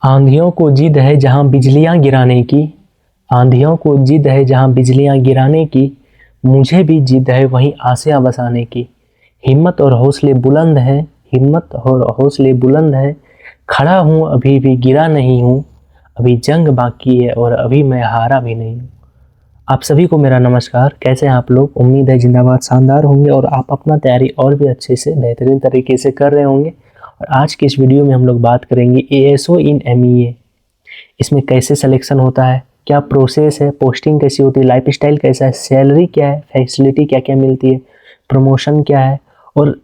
आंधियों को जिद है जहां बिजलियां गिराने की, आंधियों को जिद है जहां बिजलियां गिराने की, मुझे भी जिद है वहीं आसियां बसाने की। हिम्मत और हौसले बुलंद है, हिम्मत और हौसले बुलंद है, खड़ा हूँ अभी भी गिरा नहीं हूँ, अभी जंग बाकी है और अभी मैं हारा भी नहीं हूँ। आप सभी को मेरा नमस्कार। कैसे हैं आप लोग? उम्मीद है जिंदाबाद शानदार होंगे और आप अपना तैयारी और भी अच्छे से बेहतरीन तरीके से कर रहे होंगे। और आज की इस वीडियो में हम लोग बात करेंगे एएसओ इन एमईए। इसमें कैसे सिलेक्शन होता है, क्या प्रोसेस है, पोस्टिंग कैसी होती है, लाइफस्टाइल कैसा है, सैलरी क्या है, फैसिलिटी क्या क्या मिलती है, प्रमोशन क्या है, और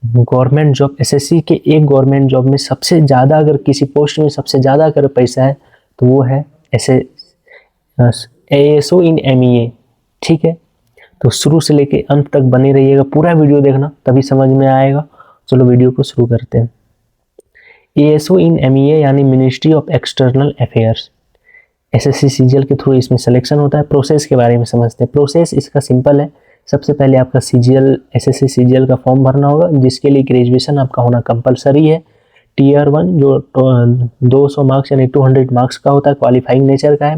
गवर्नमेंट जॉब एसएससी के एक गवर्नमेंट जॉब में सबसे ज़्यादा, अगर किसी पोस्ट में सबसे ज़्यादा अगर पैसा है तो वो है एएसओ इन एमईए। ठीक है, तो शुरू से लेके अंत तक बने रहिएगा, पूरा वीडियो देखना तभी समझ में आएगा। चलो वीडियो को शुरू करते हैं। एएसओ इन एमईए यानी ministry of external affairs, SSC CGL के थ्रू इसमें सिलेक्शन होता है। प्रोसेस के बारे में समझते हैं। प्रोसेस इसका सिंपल है। सबसे पहले आपका सीजीएल, एसएससी सीजीएल का फॉर्म भरना होगा, जिसके लिए ग्रेजुएशन आपका होना कंपलसरी है। टीयर 1 जो 200 मार्क्स यानी 200 मार्क्स का होता है, क्वालिफाइंग नेचर का है।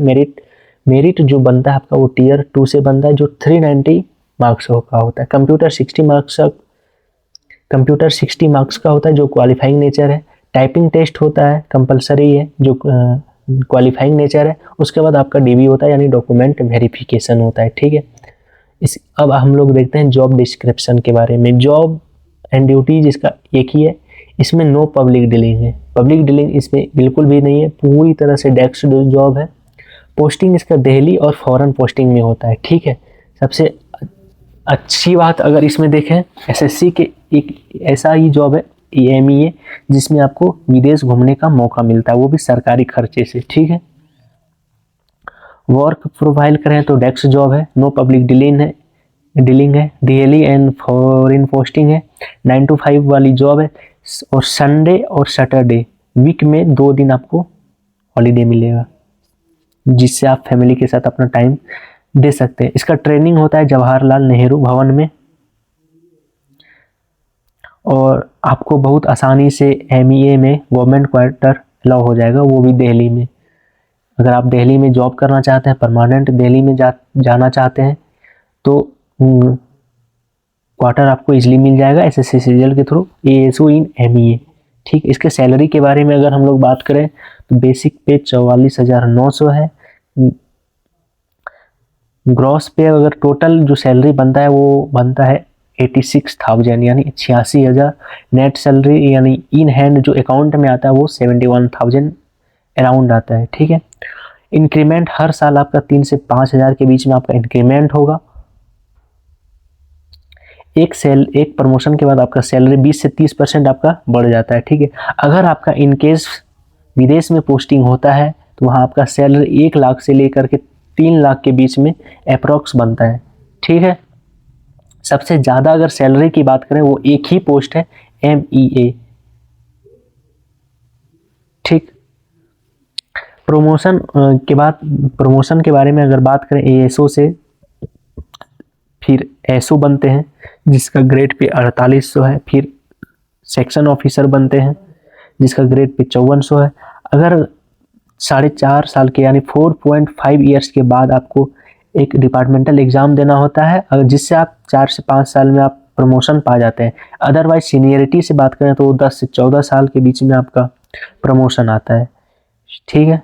मेरिट जो बनता है आपका वो टीयर 2 से बनता है, जो 390 मार्क्स का होता है। कंप्यूटर 60 मार्क्स का होता है, जो क्वालिफाइंग नेचर है। टाइपिंग टेस्ट होता है, कंपलसरी है, जो क्वालिफाइंग नेचर है। उसके बाद आपका डीवी होता है यानी डॉक्यूमेंट वेरिफिकेशन होता है। ठीक है, अब हम लोग देखते हैं जॉब डिस्क्रिप्शन के बारे में। जॉब एंड ड्यूटीज इसका एक ही है। इसमें नो पब्लिक डीलिंग है, पब्लिक डीलिंग इसमें बिल्कुल भी नहीं है, पूरी तरह से डेस्क जॉब है। पोस्टिंग इसका दिल्ली और फॉरेन पोस्टिंग में होता है। ठीक है, सबसे अच्छी बात अगर इसमें देखें, एसएससी के एक ऐसा ही जॉब है एमईए जिसमें आपको विदेश घूमने का मौका मिलता है, वो भी सरकारी खर्चे से। ठीक है, वर्क प्रोफाइल करें तो डेस्क जॉब है, नो पब्लिक डीलिंग है, दिल्ली एंड फॉरेन पोस्टिंग है, 9 to 5 वाली जॉब है। और संडे और सैटरडे वीक में 2 दिन आपको हॉलीडे मिलेगा, जिससे आप फैमिली के साथ अपना टाइम दे सकते हैं। इसका ट्रेनिंग होता है जवाहरलाल नेहरू भवन में, और आपको बहुत आसानी से एमईए में गवर्नमेंट क्वार्टर अलाउ हो जाएगा, वो भी दिल्ली में। अगर आप दिल्ली में जॉब करना चाहते हैं, परमानेंट दिल्ली में जाना चाहते हैं, तो क्वार्टर आपको इजीली मिल जाएगा एसएससी सीजीएल के थ्रू, एएसओ इन एमईए। ठीक, इसके सैलरी के बारे में अगर हम लोग बात करें तो बेसिक पे 44,900 है। ग्रॉस पे अगर टोटल जो सैलरी बनता है वो बनता है 86,000 यानी 86,000। नेट सैलरी यानी इन हैंड जो अकाउंट में आता है वो 71,000 अराउंड आता है। ठीक है, इंक्रीमेंट हर साल आपका 3 से 5,000 के बीच में आपका इंक्रीमेंट होगा। एक प्रमोशन के बाद आपका सैलरी 20 से 30% आपका बढ़ जाता है। ठीक है, अगर आपका इनकेस विदेश में पोस्टिंग होता है तो वहाँ आपका सैलरी 1 लाख से लेकर के 3 लाख के बीच में अप्रॉक्स बनता है। ठीक है, सबसे ज़्यादा अगर सैलरी की बात करें वो एक ही पोस्ट है, एमईए। ठीक, प्रमोशन के बाद, प्रमोशन के बारे में अगर बात करें, एएसओ से फिर एसओ बनते हैं जिसका ग्रेड पे 4800 है। फिर सेक्शन ऑफिसर बनते हैं जिसका ग्रेड पे 5400 है। अगर 4.5 साल के यानी 4.5 ईयर्स के बाद आपको एक डिपार्टमेंटल एग्जाम देना होता है, अगर जिससे आप 4 से 5 साल में आप प्रमोशन पा जाते हैं। अदरवाइज सीनियरिटी से बात करें तो 10 से 14 साल के बीच में आपका प्रमोशन आता है। ठीक है,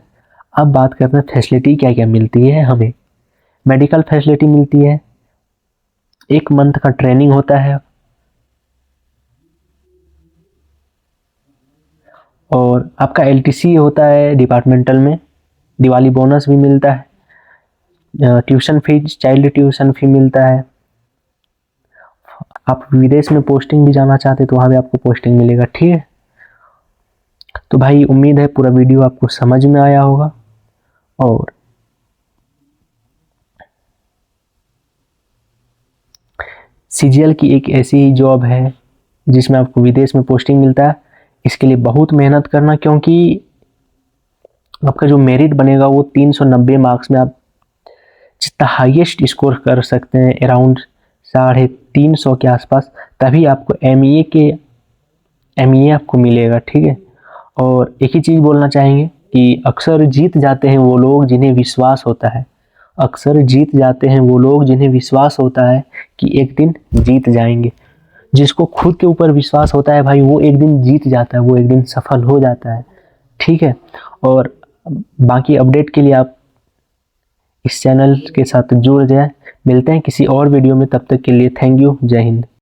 अब बात करते हैं फैसिलिटी क्या क्या मिलती है हमें। मेडिकल फैसिलिटी मिलती है, 1 मंथ का ट्रेनिंग होता है, और आपका एलटीसी होता है डिपार्टमेंटल में, दिवाली बोनस भी मिलता है, tuition fees, child tuition fee मिलता है। आप विदेश में पोस्टिंग भी जाना चाहते हैं तो वहाँ भी आपको पोस्टिंग मिलेगा। ठीक है, तो भाई उम्मीद है पूरा वीडियो आपको समझ में आया होगा। और सीजीएल की एक ऐसी ही जॉब है जिसमें आपको विदेश में पोस्टिंग मिलता है। इसके लिए बहुत मेहनत करना, क्योंकि आपका जो मेरिट बनेगा वो 390 मार्क्स में आप जितना हाईएस्ट स्कोर कर सकते हैं, अराउंड 350 के आसपास, तभी आपको एमईए आपको मिलेगा। ठीक है, और एक ही चीज़ बोलना चाहेंगे कि अक्सर जीत जाते हैं वो लोग जिन्हें विश्वास होता है, अक्सर जीत जाते हैं वो लोग जिन्हें विश्वास होता है कि एक दिन जीत जाएंगे। जिसको खुद के ऊपर विश्वास होता है भाई, वो एक दिन जीत जाता है, वो एक दिन सफल हो जाता है। ठीक है, और बाकी अपडेट के लिए आप इस चैनल के साथ जुड़ जाए। मिलते हैं किसी और वीडियो में, तब तक के लिए थैंक यू, जय हिंद।